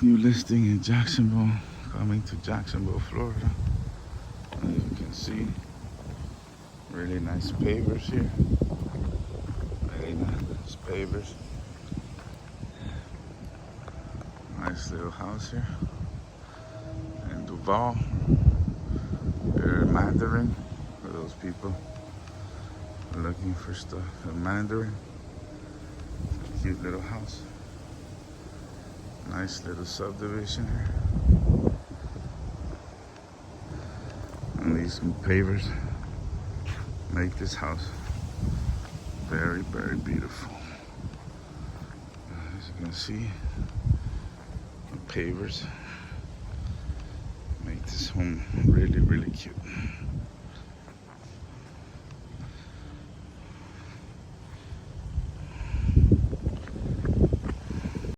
New listing in Jacksonville, coming to Jacksonville, Florida. As you can see, really nice pavers here. Really nice pavers. Nice little house here. In Duval, they're Mandarin for those people looking for stuff in Mandarin. Cute little house. Nice little subdivision here. And these pavers make this house very, very beautiful. As you can see, the pavers make this home really, really cute.